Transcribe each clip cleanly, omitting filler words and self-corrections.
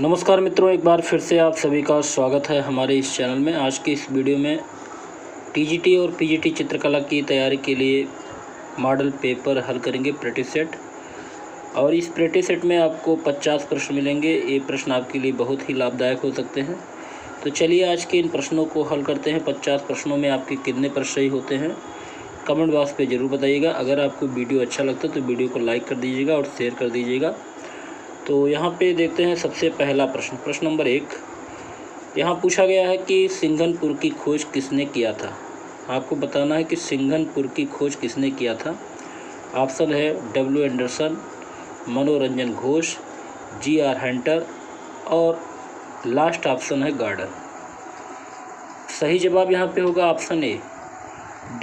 नमस्कार मित्रों, एक बार फिर से आप सभी का स्वागत है हमारे इस चैनल में। आज की इस वीडियो में टीजीटी और पीजीटी चित्रकला की तैयारी के लिए मॉडल पेपर हल करेंगे, प्रैक्टिस सेट। और इस प्रैक्टिस सेट में आपको 50 प्रश्न मिलेंगे। ये प्रश्न आपके लिए बहुत ही लाभदायक हो सकते हैं। तो चलिए आज के इन प्रश्नों को हल करते हैं। 50 प्रश्नों में आपके कितने प्रश्न सही होते हैं कमेंट बॉक्स पे ज़रूर बताइएगा। अगर आपको वीडियो अच्छा लगता है तो वीडियो को लाइक कर दीजिएगा और शेयर कर दीजिएगा। तो यहाँ पे देखते हैं सबसे पहला प्रश्न। प्रश्न नंबर 1 यहाँ पूछा गया है कि सिंघनपुर की खोज किसने किया था। आपको बताना है कि सिंघनपुर की खोज किसने किया था। ऑप्शन है W एंडरसन, मनोरंजन घोष, G.R. हंटर और लास्ट ऑप्शन है गार्डन। सही जवाब यहाँ पे होगा ऑप्शन ए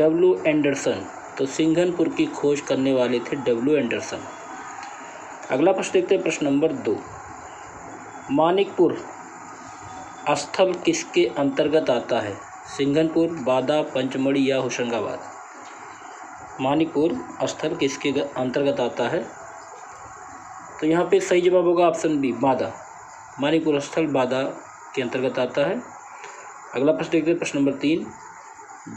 W एंडरसन। तो सिंघनपुर की खोज करने वाले थे W एंडरसन। अगला प्रश्न देखते हैं। प्रश्न नंबर 2 मानिकपुर स्थल किसके अंतर्गत आता है। सिंघनपुर, बादा, पंचमढ़ी या होशंगाबाद। मानिकपुर स्थल किसके अंतर्गत आता है। तो यहाँ पे सही जवाब होगा ऑप्शन बी बादा। मानिकपुर स्थल बादा के अंतर्गत आता है। अगला प्रश्न देखते हैं। प्रश्न नंबर 3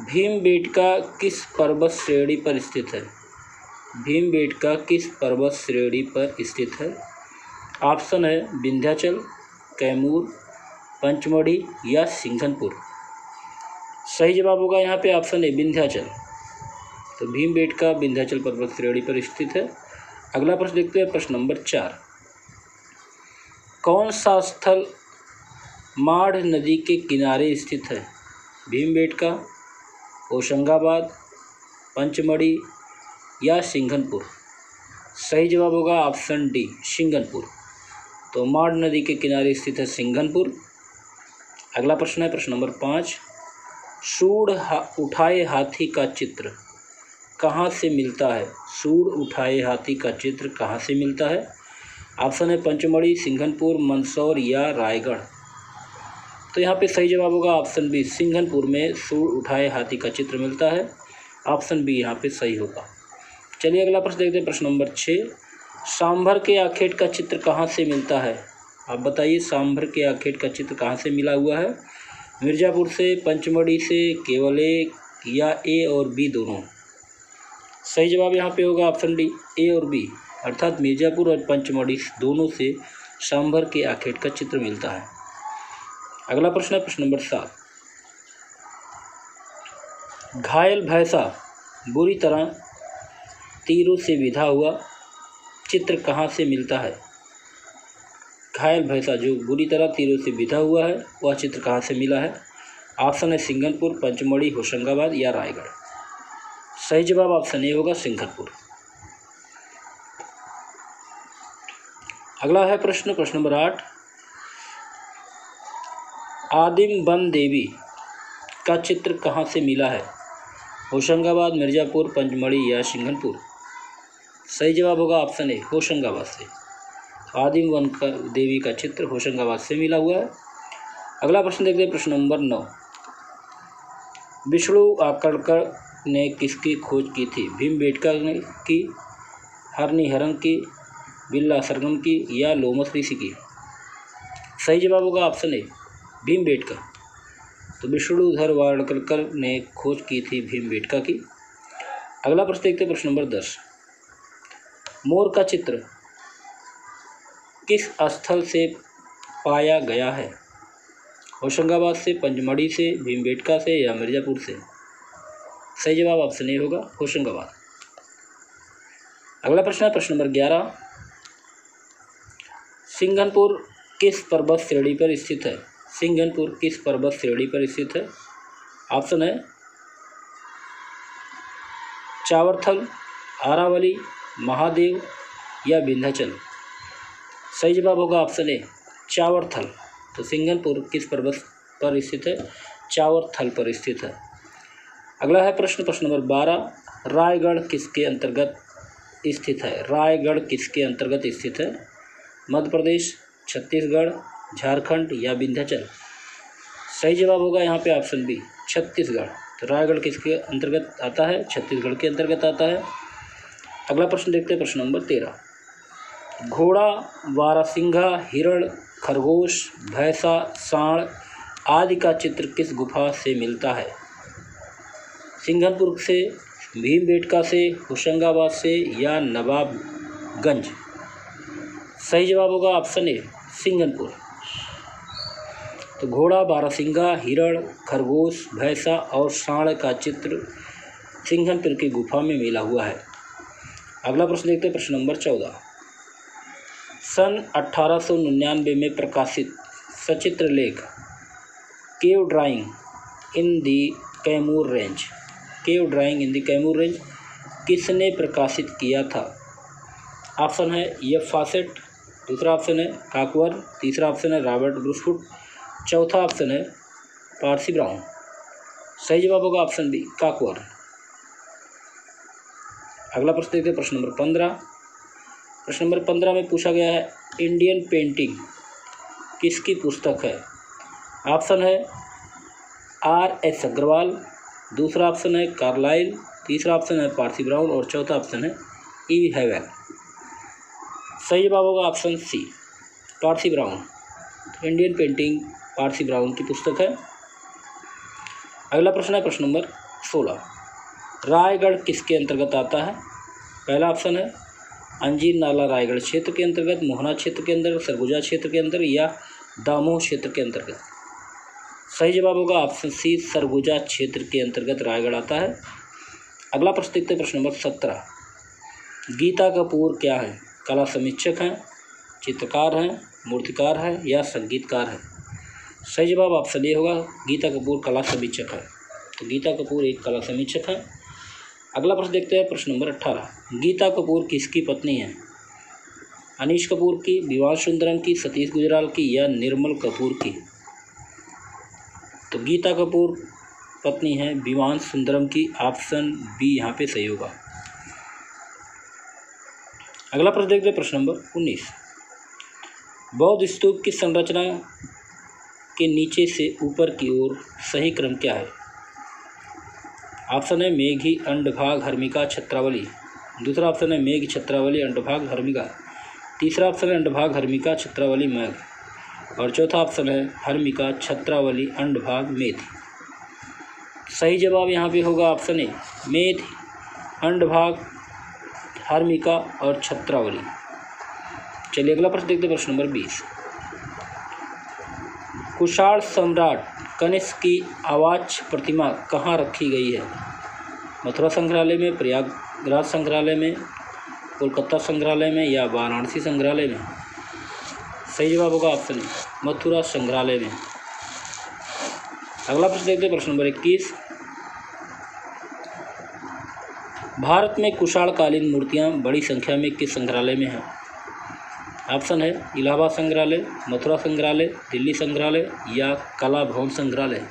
भीमबेटका किस पर्वत श्रेणी पर स्थित है। भीमबेटका किस पर्वत श्रेणी पर स्थित है। ऑप्शन है विंध्याचल, कैमूर, पंचमढ़ी या सिंघनपुर। सही जवाब होगा यहाँ पे ऑप्शन है विंध्याचल। तो भीमबेटका विंध्याचल पर्वत श्रेणी पर स्थित है। अगला प्रश्न देखते हैं। प्रश्न नंबर 4 कौन सा स्थल माढ़ नदी के किनारे स्थित है। भीमबेटका, होशंगाबाद, पंचमढ़ी या सिंघनपुर। सही जवाब होगा ऑप्शन डी सिंघनपुर। तो माढ़ नदी के किनारे स्थित है सिंघनपुर। अगला प्रश्न है प्रश्न नंबर 5 सूढ़ उठाए हाथी का चित्र कहाँ से मिलता है। सूढ़ उठाए हाथी का चित्र कहाँ से मिलता है। ऑप्शन है पंचमढ़ी, सिंघनपुर, मंदसौर या रायगढ़। तो यहाँ पे सही जवाब होगा ऑप्शन बी सिंघनपुर में सूढ़ उठाए हाथी का चित्र मिलता है। ऑप्शन बी यहाँ पे सही होगा। चलिए अगला प्रश्न देखते हैं। प्रश्न नंबर 6 सांभर के आखेट का चित्र कहाँ से मिलता है। आप बताइए सांभर के आखेट का चित्र कहाँ से मिला हुआ है। मिर्ज़ापुर से, पंचमढ़ी से, केवल एक या ए और बी दोनों। सही जवाब यहाँ पे होगा ऑप्शन डी ए और बी, अर्थात मिर्ज़ापुर और पंचमढ़ी दोनों से सांभर के आखेट का चित्र मिलता है। अगला प्रश्न है प्रश्न नंबर 7 घायल भैंसा बुरी तरह तीरों से विधा हुआ चित्र कहाँ से मिलता है। घायल भैंसा जो बुरी तरह तीरों से विधा हुआ है वह चित्र कहाँ से मिला है। ऑप्शन है सिंघनपुर, पंचमढ़ी, होशंगाबाद या रायगढ़। सही जवाब ऑप्शन ए होगा सिंघनपुर। अगला है प्रश्न नंबर 8 आदिम वन देवी का चित्र कहाँ से मिला है। होशंगाबाद, मिर्ज़ापुर, पंचमढ़ी या सिंघनपुर। सही जवाब होगा ऑप्शन ए होशंगाबाद से। आदिम वन का देवी का चित्र होशंगाबाद से मिला हुआ है। अगला प्रश्न देखते हैं। प्रश्न नंबर 9 विष्णु आकड़कर ने किसकी खोज की थी। भीमबेटका ने की, हरनिहरन की, बिल्ला सरगम की या लोमस ऋषि की। सही जवाब होगा ऑप्शन ए भीमबेटका। तो विष्णुधर वाकड़कर ने खोज की थी भीमबेटका की। अगला प्रश्न देखते हैं। प्रश्न नंबर 10 मोर का चित्र किस स्थल से पाया गया है। होशंगाबाद से, पंचमढ़ी से, भीमबेटका से या मिर्ज़ापुर से। सही जवाब ऑप्शन ए होगा होशंगाबाद। अगला प्रश्न है प्रश्न नंबर 11 सिंघनपुर किस पर्वत श्रेणी पर स्थित है। सिंघनपुर किस पर्वत श्रेणी पर स्थित है। ऑप्शन है चावरथल, आरावली, महादेव या विंध्याचल। सही जवाब होगा ऑप्शन ए चावरथल। तो सिंघनपुर किस पर्वत पर स्थित है। चावरथल पर स्थित है। अगला है प्रश्न नंबर 12 रायगढ़ किसके अंतर्गत स्थित है। रायगढ़ किसके अंतर्गत स्थित है। मध्य प्रदेश, छत्तीसगढ़, झारखंड या विंध्याचल। सही जवाब होगा यहाँ पे ऑप्शन बी छत्तीसगढ़। तो रायगढ़ किसके अंतर्गत आता है। छत्तीसगढ़ के अंतर्गत आता है। अगला प्रश्न देखते हैं। प्रश्न नंबर 13 घोड़ा, बारहसिंघा, हिरण खरगोश, भैंसा, सांड आदि का चित्र किस गुफा से मिलता है? सिंघनपुर से, भीमबेटका से, होशंगाबाद से या नवाबगंज? सही जवाब होगा ऑप्शन ए सिंघनपुर। तो घोड़ा, बारहसिंगा, हिरण, खरगोश, भैंसा और सांड का चित्र सिंघनपुर की गुफा में मिला हुआ है। अगला प्रश्न देखते हैं, प्रश्न नंबर 14। सन 1899 में प्रकाशित सचित्र लेख cave drawing in the Kaimur range, cave drawing in the Kaimur range किसने प्रकाशित किया था? ऑप्शन है एफ फॉसेट, दूसरा ऑप्शन है काकवर, तीसरा ऑप्शन है रॉबर्ट ब्रूसफुट, चौथा ऑप्शन है पार्सी ब्राउन। सही जवाब होगा ऑप्शन बी काकवर। अगला प्रश्न देखते हैं, प्रश्न नंबर 15। प्रश्न नंबर 15 में पूछा गया है इंडियन पेंटिंग किसकी पुस्तक है? ऑप्शन है R.S. अग्रवाल, दूसरा ऑप्शन है कार्लाइल, तीसरा ऑप्शन है पार्सी ब्राउन और चौथा ऑप्शन है E.V. हैवेल। सही जवाब होगा option C Percy Brown. Indian painting Percy Brown की पुस्तक है। अगला प्रश्न है प्रश्न नंबर 16। रायगढ़ किसके अंतर्गत आता है? पहला ऑप्शन है अंजीर नाला रायगढ़ क्षेत्र के अंतर्गत, मोहना क्षेत्र के अंतर्गत, सरगुजा क्षेत्र के अंतर्गत या दामोह क्षेत्र के अंतर्गत? सही जवाब होगा ऑप्शन सी सरगुजा क्षेत्र के अंतर्गत रायगढ़ आता है। अगला प्रश्न देखते हैं, प्रश्न नंबर 17। गीता कपूर क्या है? कला समीक्षक हैं, चित्रकार हैं, मूर्तिकार है या संगीतकार है? सही जवाब ऑप्शन ए होगा गीता कपूर कला समीक्षक है। तो गीता कपूर एक कला समीक्षक है। अगला प्रश्न देखते हैं, प्रश्न नंबर 18। गीता कपूर किसकी पत्नी है? अनीश कपूर की, विवान सुंदरम की, सतीश गुजराल की या निर्मल कपूर की? तो गीता कपूर पत्नी है विवान सुंदरम की, ऑप्शन बी यहाँ पे सही होगा। अगला प्रश्न देखते हैं, प्रश्न नंबर 19। बौद्ध स्तूप की संरचना के नीचे से ऊपर की ओर सही क्रम क्या है? ऑप्शन है मेघी, अंडभाग, हर्मिका, छत्रावली, दूसरा ऑप्शन है मेघ, छत्रावली, अंडभाग, हर्मिका, तीसरा ऑप्शन है अंडभाग, हर्मिका, छत्रावली, मेघ और चौथा ऑप्शन है हर्मिका, छत्रावली, अंडभाग, मेध। सही जवाब यहाँ पे होगा ऑप्शन ए मेध, अंडभाग, हर्मिका और छत्रावली। चलिए अगला प्रश्न देखते हैं, प्रश्न नंबर 20। कुषाण सम्राट कनिष्क की आवाज प्रतिमा कहाँ रखी गई है? मथुरा संग्रहालय में, प्रयागराज संग्रहालय में, कोलकाता संग्रहालय में या वाराणसी संग्रहालय में? सही जवाब होगा ऑप्शन ए मथुरा संग्रहालय में। अगला प्रश्न देखते हैं, प्रश्न नंबर 21। भारत में कुषाणकालीन मूर्तियाँ बड़ी संख्या में किस संग्रहालय में हैं? ऑप्शन है इलाहाबाद संग्रहालय, मथुरा संग्रहालय, दिल्ली संग्रहालय या कला भवन संग्रहालय?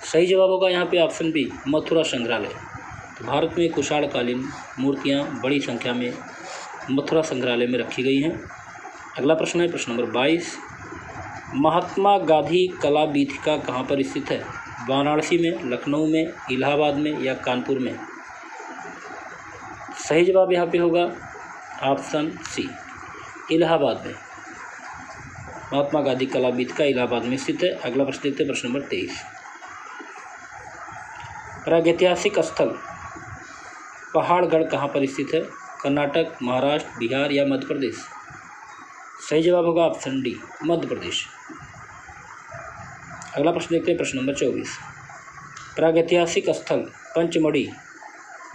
सही जवाब होगा यहाँ पे ऑप्शन बी मथुरा संग्रहालय। तो भारत में कुषाणकालीन मूर्तियाँ बड़ी संख्या में मथुरा संग्रहालय में रखी गई हैं। अगला प्रश्न है प्रश्न नंबर 22। महात्मा गांधी कला वीथिका कहाँ पर स्थित है? वाराणसी में, लखनऊ में, इलाहाबाद में या कानपुर में? सही जवाब यहाँ पे होगा ऑप्शन सी इलाहाबाद में। महात्मा गांधी कला वीथिका इलाहाबाद में स्थित है। अगला प्रश्न देखते हैं, प्रश्न नंबर 23। प्रागैतिहासिक स्थल पहाड़गढ़ कहाँ पर स्थित है? कर्नाटक, महाराष्ट्र, बिहार या मध्य प्रदेश? सही जवाब होगा ऑप्शन डी मध्य प्रदेश। अगला प्रश्न देखते हैं, प्रश्न नंबर 24। प्रागैतिहासिक स्थल पंचमढ़ी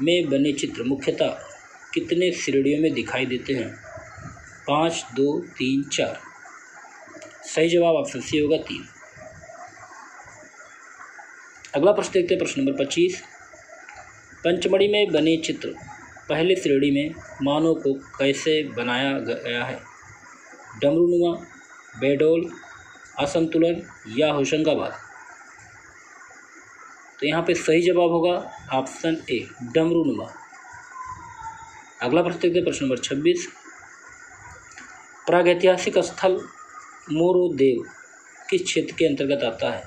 में बने चित्र मुख्यतः कितने श्रेणियों में दिखाई देते हैं? 5, 2, 3, 4? सही जवाब ऑप्शन सी होगा 3। अगला प्रश्न देखते हैं, प्रश्न नंबर 25। पंचमढ़ी में बने चित्र पहले श्रेणी में मानव को कैसे बनाया गया है? डमरूनुमा, बेडोल, असंतुलन या होशंगाबाद? तो यहाँ पे सही जवाब होगा ऑप्शन ए डमरूनुमा। अगला प्रश्न देखते हैं, प्रश्न नंबर 26। प्रागैतिहासिक स्थल मोरोदेव किस क्षेत्र के अंतर्गत आता है?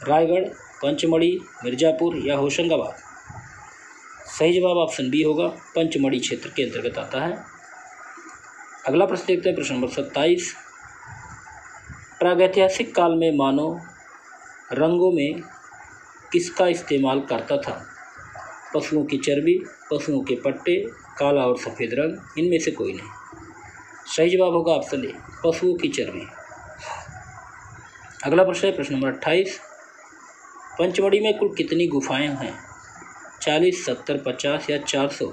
रायगढ़, पंचमढ़ी, मिर्जापुर या होशंगाबाद? सही जवाब ऑप्शन बी होगा पंचमढ़ी क्षेत्र के अंतर्गत आता है। अगला प्रश्न देखते हैं, प्रश्न नंबर 27। प्रागैतिहासिक काल में मानव रंगों में किसका इस्तेमाल करता था? पशुओं की चर्बी, पशुओं के पट्टे, काला और सफ़ेद रंग, इनमें से कोई नहीं। सही जवाब होगा ऑप्शन ए, पशुओं की चर्बी। अगला प्रश्न है प्रश्न नंबर 28। पंचमढ़ी में कुल कितनी गुफाएं हैं? 40, 70, 50 या 400?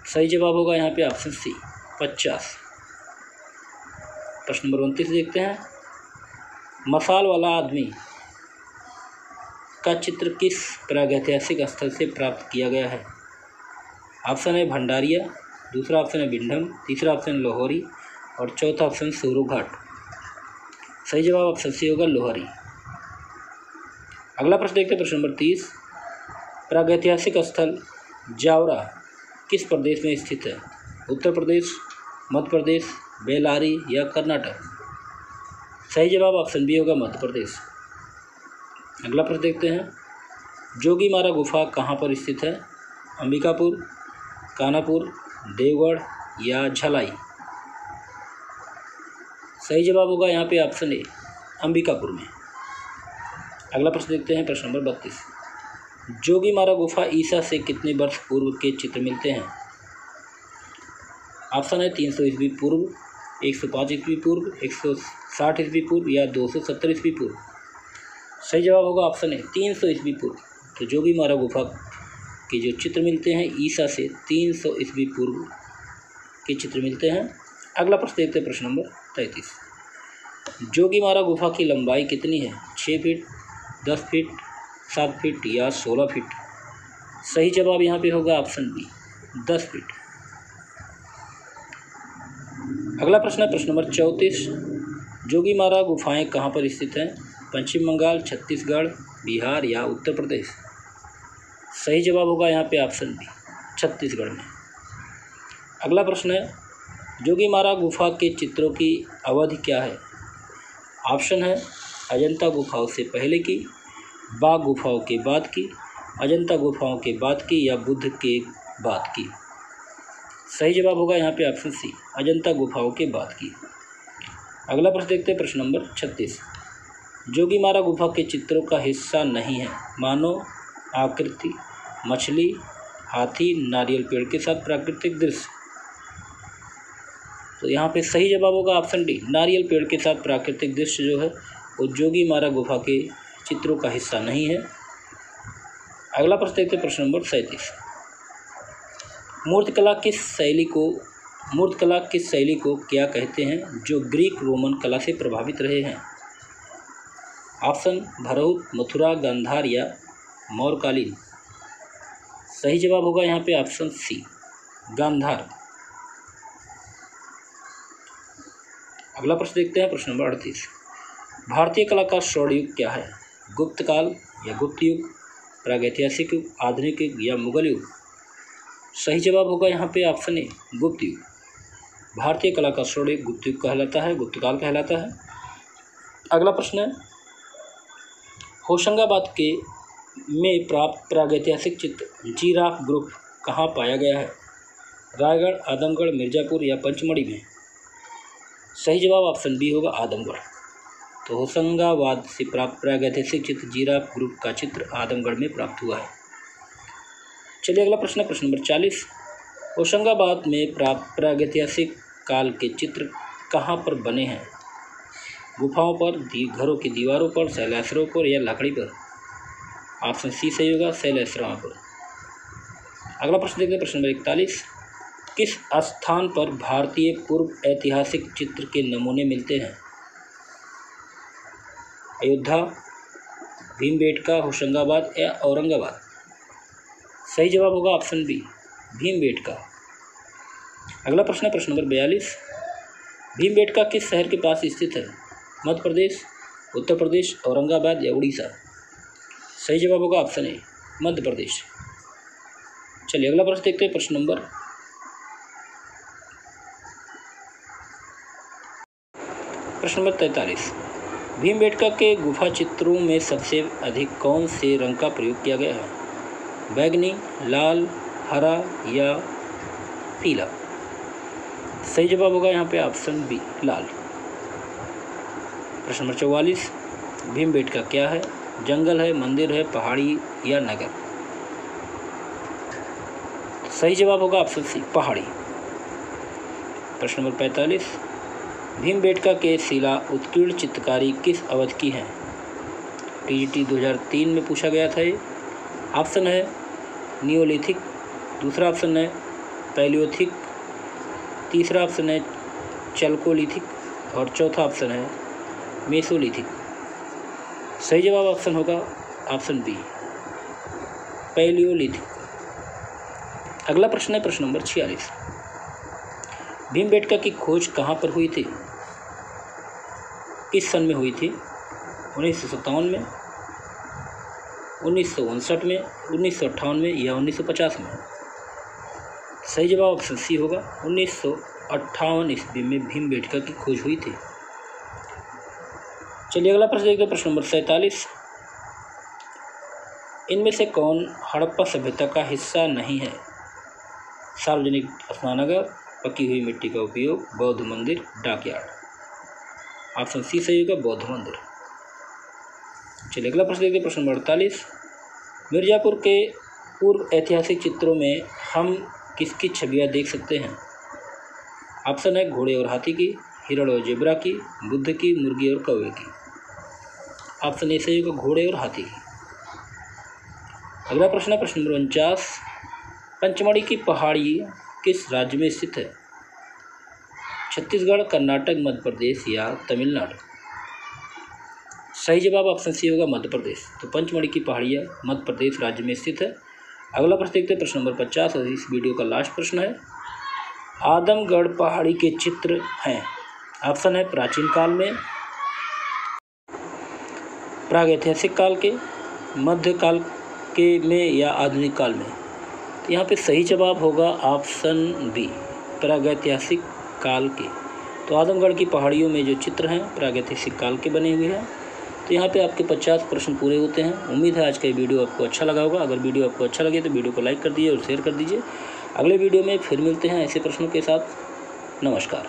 सही जवाब होगा यहाँ पे ऑप्शन सी, 50। प्रश्न नंबर 29 देखते हैं। मसाल वाला आदमी का चित्र किस प्रागैतिहासिक स्थल से प्राप्त किया गया है? ऑप्शन है भंडारिया, दूसरा ऑप्शन है बिंडम, तीसरा ऑप्शन लोहरी और चौथा ऑप्शन सूरू घाट। सही जवाब ऑप्शन सी होगा लोहरी। अगला प्रश्न देखते हैं प्रश्न नंबर 30। प्रागैतिहासिक स्थल जावरा किस प्रदेश में स्थित है? उत्तर प्रदेश, मध्य प्रदेश, बेलारी या कर्नाटक? सही जवाब ऑप्शन बी होगा मध्य प्रदेश। अगला प्रश्न देखते हैं। जोगीमारा गुफा कहाँ पर स्थित है? अंबिकापुर, कानापुर, देवगढ़ या झलाई? सही जवाब होगा यहाँ पे ऑप्शन ए, अंबिकापुर में। अगला प्रश्न देखते हैं प्रश्न नंबर 32। जोगीमारा गुफा ईसा से कितने वर्ष पूर्व के चित्र मिलते हैं? ऑप्शन है 300 ईस्वी पूर्व, 105 ईस्वी पूर्व, 160 ईस्वी पूर्व या 270 ईस्वी पूर्व? सही जवाब होगा ऑप्शन है 300 ईस्वी पूर्व। तो जोगीमारा गुफा के जो चित्र मिलते हैं ईसा से 300 ईस्वी पूर्व के चित्र मिलते हैं। अगला प्रश्न देखते हैं प्रश्न नंबर 33। जोगीमारा गुफा की लंबाई कितनी है? 6 फीट, 10 फीट, 7 फीट या 16 फीट? सही जवाब यहाँ पे होगा ऑप्शन बी, 10 फीट। अगला प्रश्न है प्रश्न नंबर 34। जोगीमारा गुफाएं कहाँ पर स्थित हैं? पश्चिम बंगाल, छत्तीसगढ़, बिहार या उत्तर प्रदेश? सही जवाब होगा यहाँ पे ऑप्शन बी, छत्तीसगढ़ में। अगला प्रश्न है जोगीमारा गुफा के चित्रों की अवधि क्या है? ऑप्शन है अजंता गुफाओं से पहले की, बाघ गुफाओं के बाद की, अजंता गुफाओं के बाद की या बुद्ध के बाद की? सही जवाब होगा यहाँ पे ऑप्शन सी, अजंता गुफाओं के बाद की। अगला प्रश्न देखते हैं प्रश्न नंबर 36। जोगीमारा गुफा के चित्रों का हिस्सा नहीं है? मानव आकृति, मछली, हाथी, नारियल पेड़ के साथ प्राकृतिक दृश्य? तो यहाँ पे सही जवाब होगा ऑप्शन डी, नारियल पेड़ के साथ प्राकृतिक दृश्य जो है वो जोगीमारा गुफा के चित्रों का हिस्सा नहीं है। अगला प्रश्न देखते हैं प्रश्न नंबर 37। मूर्तिकला किस शैली को क्या कहते हैं जो ग्रीक रोमन कला से प्रभावित रहे हैं? ऑप्शन भरहुत, मथुरा, गांधार या मौर्यकालीन? सही जवाब होगा यहाँ पे ऑप्शन सी, गांधार। अगला प्रश्न देखते हैं प्रश्न नंबर 38। भारतीय कला का स्वर्ण युग क्या है? गुप्त काल या गुप्त युग, प्रागैतिहासिक युग, आधुनिक युग या मुगल युग? सही जवाब होगा यहाँ पे ऑप्शन ए, गुप्त युग। भारतीय कला का स्वर्ण युग गुप्त युग कहलाता है, गुप्त काल कहलाता है। अगला प्रश्न है होशंगाबाद में प्राप्त प्रागैतिहासिक चित्र जिराफ ग्रुप कहाँ पाया गया है? रायगढ़, आदमगढ़, मिर्ज़ापुर या पंचमढ़ी में? सही जवाब ऑप्शन बी होगा, आदमगढ़। तो होशंगाबाद से प्राप्त प्रागैतिहासिक चित्र जिराफ ग्रुप का चित्र आदमगढ़ में प्राप्त हुआ है। चलिए अगला प्रश्न है प्रश्न नंबर 40। होशंगाबाद में प्राप्त प्रागैतिहासिक काल के चित्र कहाँ पर बने हैं? गुफाओं पर, घरों की दीवारों पर, शैलाश्रयों पर या लकड़ी पर? ऑप्शन सी सही होगा, शैलाश्रयों पर। अगला प्रश्न देखते हैं प्रश्न नंबर 41। किस स्थान पर भारतीय पूर्व ऐतिहासिक चित्र के नमूने मिलते हैं? अयोध्या, भीमबेटका, होशंगाबाद या औरंगाबाद? सही जवाब होगा ऑप्शन बी, भीमबेटका। अगला प्रश्न है प्रश्न नंबर 42। भीमबेटका किस शहर के पास स्थित है? मध्य प्रदेश, उत्तर प्रदेश, औरंगाबाद या उड़ीसा? सही जवाब होगा ऑप्शन ए, मध्य प्रदेश। चलिए अगला प्रश्न देखते हैं प्रश्न नंबर 43। भीमबेटका के गुफा चित्रों में सबसे अधिक कौन से रंग का प्रयोग किया गया है? बैगनी, लाल, हरा या पीला? सही जवाब होगा यहाँ पे ऑप्शन बी, लाल। प्रश्न नंबर 44, भीमबेटका क्या है? जंगल है, मंदिर है, पहाड़ी या नगर? सही जवाब होगा ऑप्शन सी, पहाड़ी। प्रश्न नंबर 45, भीमबेटका के शिला उत्कीर्ण चित्रकारी किस अवधि की है? टीजीटी 2003 में पूछा गया था ये। ऑप्शन है नियोलिथिक, दूसरा ऑप्शन है पैलियोथिक, तीसरा ऑप्शन है चल्कोलिथिक और चौथा ऑप्शन है मेसोलिथिक। सही जवाब ऑप्शन होगा ऑप्शन बी, पैलियोलिथिक। अगला प्रश्न है प्रश्न नंबर 46, भीमबेटका की खोज कहाँ पर हुई थी? किस सन में हुई थी? 1957 में, 1959 में, 1958 में या 1950 में? सही जवाब ऑप्शन सी होगा, 1958 ईस्वी में भीमबेटका की खोज हुई थी। चलिए अगला प्रश्न देखते हैं, प्रश्न नंबर 47, इनमें से कौन हड़प्पा सभ्यता का हिस्सा नहीं है? सार्वजनिक स्नानागार, पकी हुई मिट्टी का उपयोग, बौद्ध मंदिर, डाकयार्ड। ऑप्शन सी सही होगा, बौद्ध मंदिर। चलिए अगला प्रश्न देखते हैं, प्रश्न नंबर 48, मिर्ज़ापुर के पूर्व ऐतिहासिक चित्रों में हम किसकी छवियाँ देख सकते हैं? ऑप्शन है घोड़े और हाथी की, हिरण और जेब्रा की, बुद्ध की, मुर्गी और कौवे की। ऑप्शन ए सही होगा, घोड़े और हाथी की। अगला प्रश्न है प्रश्न नंबर 49, पंचमढ़ी की पहाड़ी किस राज्य में स्थित है? छत्तीसगढ़, कर्नाटक, मध्य प्रदेश या तमिलनाडु? सही जवाब ऑप्शन सी होगा, मध्य प्रदेश। तो पंचमढ़ी की पहाड़ियाँ मध्य प्रदेश राज्य में स्थित है। अगला प्रश्न देखते हैं, प्रश्न नंबर 50 और इस वीडियो का लास्ट प्रश्न है, आदमगढ़ पहाड़ी के चित्र हैं? ऑप्शन है प्राचीन काल में, प्रागैतिहासिक काल के, मध्यकाल के में या आधुनिक काल में? तो यहाँ पे सही जवाब होगा ऑप्शन बी, प्रागैतिहासिक काल के। तो आदमगढ़ की पहाड़ियों में जो चित्र हैं प्रागैतिहासिक काल के बने हुए हैं। तो यहाँ पे आपके 50 प्रश्न पूरे होते हैं। उम्मीद है आज का ये वीडियो आपको अच्छा लगा होगा। अगर वीडियो आपको अच्छा लगे तो वीडियो को लाइक कर दीजिए और शेयर कर दीजिए। अगले वीडियो में फिर मिलते हैं ऐसे प्रश्नों के साथ। नमस्कार।